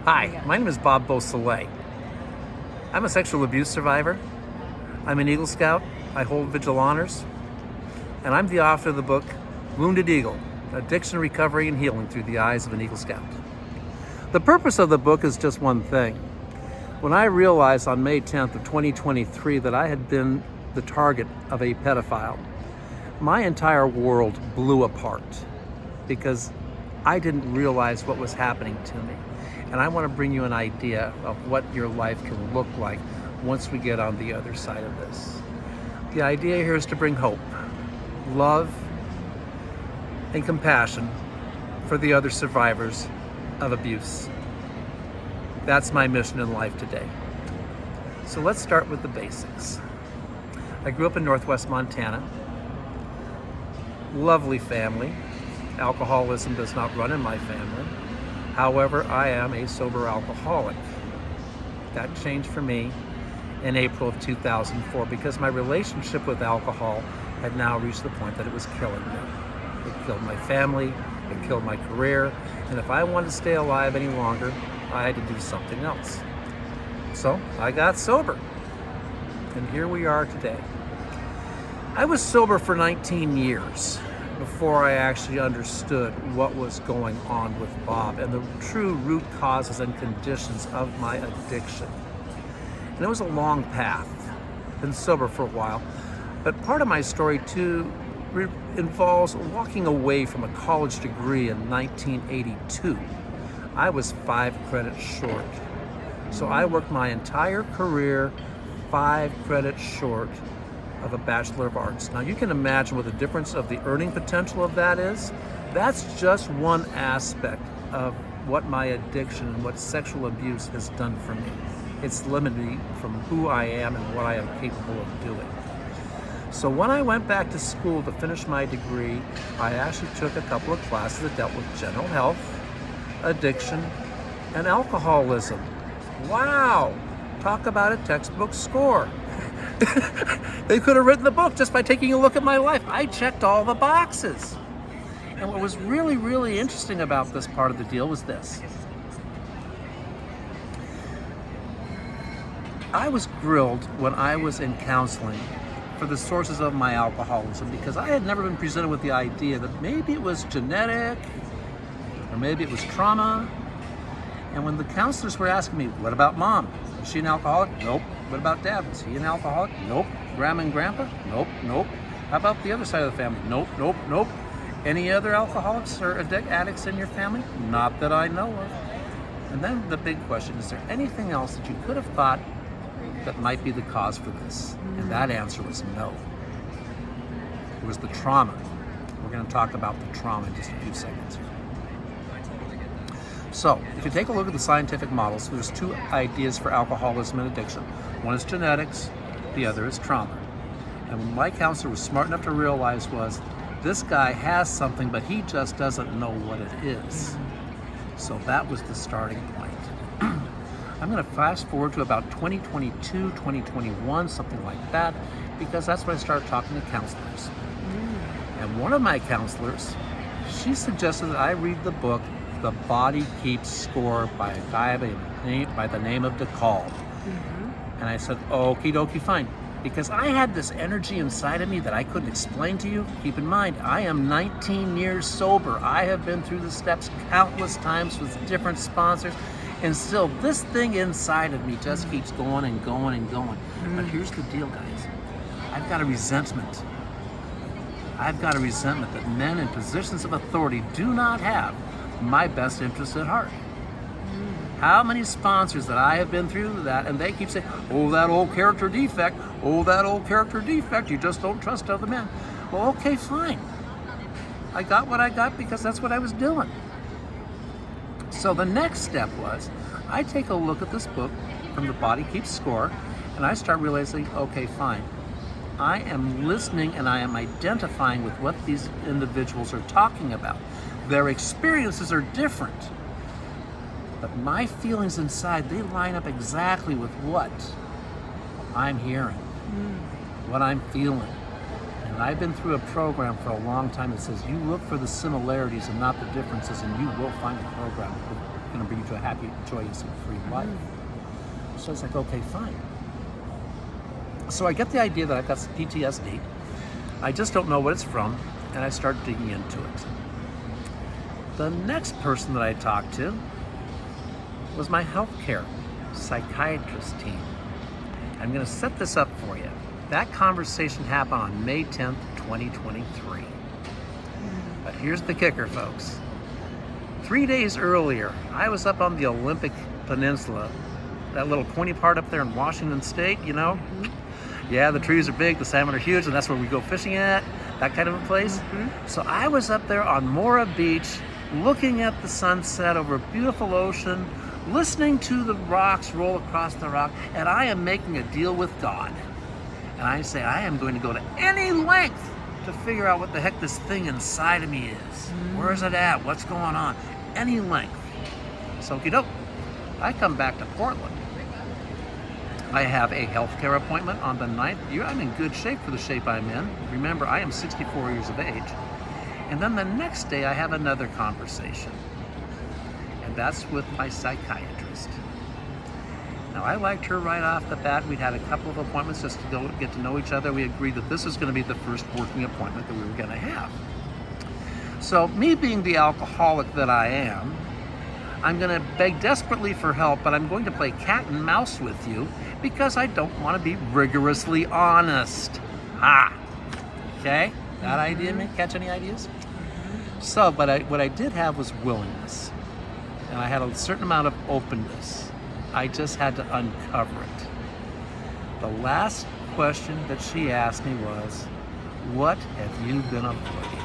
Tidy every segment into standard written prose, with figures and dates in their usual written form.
Hi, my name is Bob Beausoleil. I'm a sexual abuse survivor. I'm an Eagle Scout. I hold Vigil Honors. And I'm the author of the book, Wounded Eagle, Addiction, Recovery, and Healing Through the Eyes of an Eagle Scout. The purpose of the book is just one thing. When I realized on May 10th of 2023 that I had been the target of a pedophile, my entire world blew apart because I didn't realize what was happening to me. And I want to bring you an idea of what your life can look like once we get on the other side of this. The idea here is to bring hope, love, and compassion for the other survivors of abuse. That's my mission in life today. So let's start with the basics. I grew up in Northwest Montana. Lovely family. Alcoholism does not run in my family. However, I am a sober alcoholic. That changed for me in April of 2004 because my relationship with alcohol had now reached the point that it was killing me. It killed my family, it killed my career, and if I wanted to stay alive any longer, I had to do something else. So I got sober, and here we are today. I was sober for 19 years before I actually understood what was going on with Bob and the true root causes and conditions of my addiction. And it was a long path. Been sober for a while, but part of my story too involves walking away from a college degree in 1982. I was 5 credits short. So I worked my entire career 5 credits short of a Bachelor of Arts. Now you can imagine what the difference of the earning potential of that is. That's just one aspect of what my addiction and what sexual abuse has done for me. It's limited me from who I am and what I am capable of doing. So when I went back to school to finish my degree, I actually took a couple of classes that dealt with general health, addiction, and alcoholism. Wow, talk about a textbook score. They could have written the book just by taking a look at my life. I checked all the boxes. And what was really, really interesting about this part of the deal was this. I was grilled when I was in counseling for the sources of my alcoholism because I had never been presented with the idea that maybe it was genetic or maybe it was trauma. And when the counselors were asking me, what about mom? Was she an alcoholic? Nope. What about dad? Was he an alcoholic? Nope. Grandma and grandpa? Nope, nope. How about the other side of the family? Nope, nope, nope. Any other alcoholics or addicts in your family? Not that I know of. And then the big question, is there anything else that you could have thought that might be the cause for this? And that answer was no. It was the trauma. We're going to talk about the trauma in just a few seconds here. So, if you take a look at the scientific models, there's 2 ideas for alcoholism and addiction. One is genetics, the other is trauma. And what my counselor was smart enough to realize was, this guy has something, but he just doesn't know what it is. So that was the starting point. I'm going to fast forward to about 2022, 2021, something like that, because that's when I started talking to counselors. And one of my counselors, she suggested that I read the book, The Body Keeps Score by a guy by the name of DeCall. And I said, okie dokie, fine. Because I had this energy inside of me that I couldn't explain to you. Keep in mind, I am 19 years sober. I have been through the steps countless times with different sponsors. And still, this thing inside of me just keeps going and going and going. But here's the deal, guys. I've got a resentment. I've got a resentment that men in positions of authority do not have my best interest at heart. How many sponsors that I have been through that, and they keep saying, oh, that old character defect, oh, that old character defect, you just don't trust other men. Well, okay, fine. I got what I got because that's what I was doing. So the next step was, I take a look at this book from The Body Keeps Score, and I start realizing, okay, fine. I am listening and I am identifying with what these individuals are talking about. Their experiences are different. But my feelings inside, they line up exactly with what I'm hearing, what I'm feeling. And I've been through a program for a long time that says you look for the similarities and not the differences, and you will find a program going to bring you to a happy, joyous, and free life. So it's like, okay, fine. So I get the idea that I've got some PTSD. I just don't know what it's from, and I start digging into it. The next person that I talked to was my healthcare psychiatrist team. I'm going to set this up for you. That conversation happened on May 10th, 2023. But here's the kicker, folks. 3 days earlier, I was up on the Olympic Peninsula, that little pointy part up there in Washington State, you know? Yeah, the trees are big, the salmon are huge, and that's where we go fishing at, that kind of a place. So I was up there on Mora Beach, looking at the sunset over a beautiful ocean, listening to the rocks roll across the rock, and I am making a deal with God. And I say, I am going to go to any length to figure out what the heck this thing inside of me is. Where is it at? What's going on? Any length. So, okey-doke. I come back to Portland. I have a healthcare appointment on the 9th. I'm in good shape for the shape I'm in. Remember, I am 64 years of age. And then the next day, I have another conversation. And that's with my psychiatrist. Now, I liked her right off the bat. We'd had a couple of appointments just to go get to know each other. We agreed that this was going to be the first working appointment that we were going to have. So, me being the alcoholic that I am, I'm going to beg desperately for help, but I'm going to play cat and mouse with you because I don't want to be rigorously honest. Okay? That idea, catch any ideas? So, but what I did have was willingness. And I had a certain amount of openness. I just had to uncover it. The last question that she asked me was, what have you been avoiding?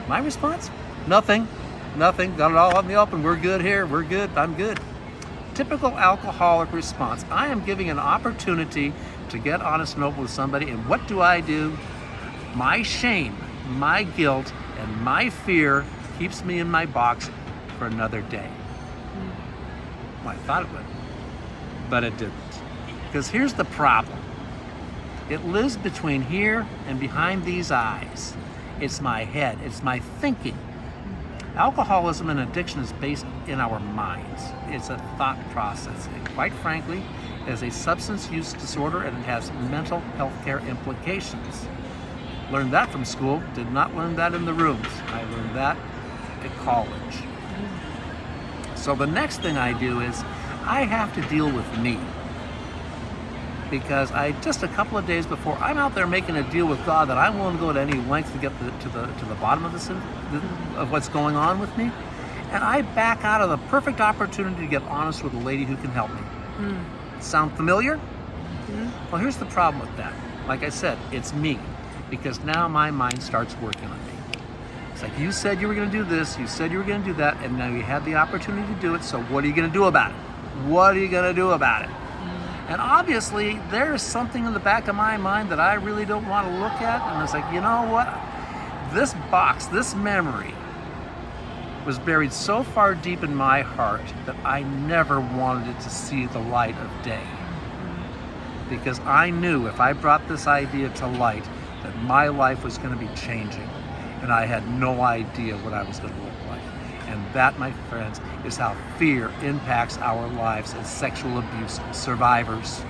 My response? Nothing. Nothing. Got it all out in the open. We're good here. We're good. I'm good. Typical alcoholic response. I am giving an opportunity to get honest and open with somebody, and what do? My shame, my guilt, and my fear keeps me in my box for another day. Well, I thought it would, but it didn't. Because here's the problem. It lives between here and behind these eyes. It's my head. It's my thinking. Alcoholism and addiction is based in our minds. It's a thought process. And quite frankly, it is a substance use disorder, and it has mental health care implications. Learned that from school. Did not learn that in the rooms. I learned that at college. So the next thing I do is I have to deal with me, because just a couple of days before, I'm out there making a deal with God that I'm willing to go to any length to get to the bottom of this of what's going on with me, and I back out of the perfect opportunity to get honest with a lady who can help me. Sound familiar? Well, here's the problem with that. Like I said, it's me, because now my mind starts working on me. It's like, you said you were going to do this, you said you were going to do that, and now you had the opportunity to do it, so what are you going to do about it? What are you going to do about it? And obviously, there's something in the back of my mind that I really don't want to look at, and it's like, you know what? This box, this memory, was buried so far deep in my heart that I never wanted it to see the light of day. Because I knew if I brought this idea to light, that my life was going to be changing. And I had no idea what I was going to look like. And that, my friends, is how fear impacts our lives as sexual abuse survivors.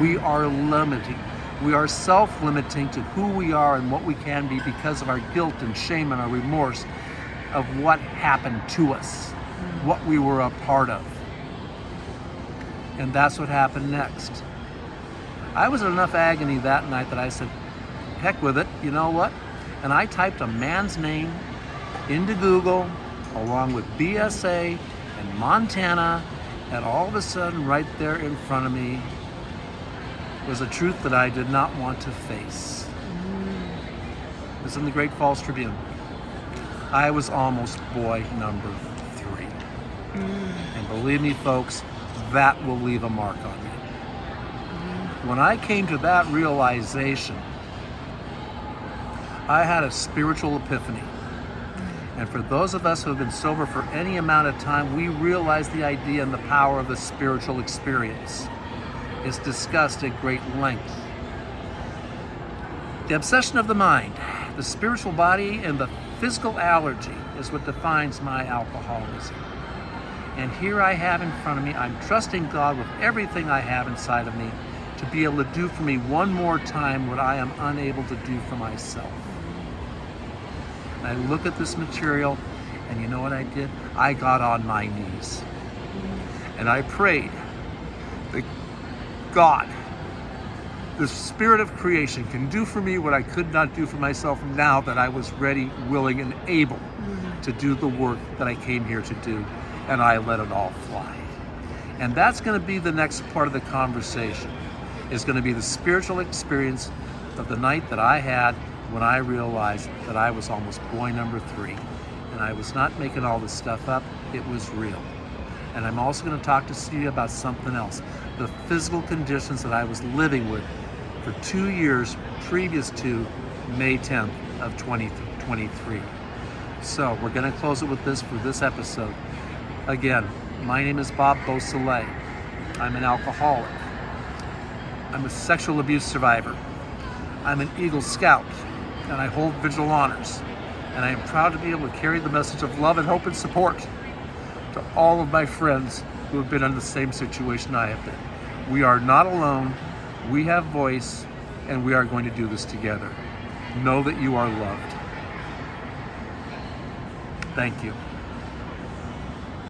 We are limiting. We are self-limiting to who we are and what we can be because of our guilt and shame and our remorse of what happened to us, what we were a part of. And that's what happened next. I was in enough agony that night that I said, heck with it, you know what? And I typed a man's name into Google along with BSA and Montana, and all of a sudden right there in front of me was a truth that I did not want to face. It was in the Great Falls Tribune. I was almost boy number 3. And believe me, folks, that will leave a mark on me. When I came to that realization, I had a spiritual epiphany. And for those of us who have been sober for any amount of time, we realize the idea and the power of the spiritual experience. It's discussed at great length. The obsession of the mind, the spiritual body, and the Physical allergy is what defines my alcoholism. And here I have in front of me, I'm trusting God with everything I have inside of me to be able to do for me one more time what I am unable to do for myself. And I look at this material, and you know what I did? I got on my knees. And I prayed that God, the spirit of creation, can do for me what I could not do for myself now that I was ready, willing, and able to do the work that I came here to do. And I let it all fly. And that's going to be the next part of the conversation, is going to be the spiritual experience of the night that I had when I realized that I was almost boy number 3. And I was not making all this stuff up, it was real. And I'm also going to talk to you about something else, the physical conditions that I was living with for 2 years previous to May 10th of 2023. So we're going to close it with this for this episode. Again, my name is Bob Beausoleil. I'm an alcoholic. I'm a sexual abuse survivor. I'm an Eagle Scout, and I hold vigil honors. And I am proud to be able to carry the message of love and hope and support to all of my friends who have been in the same situation I have been. We are not alone. We have voice, and we are going to do this together. Know that you are loved. Thank you.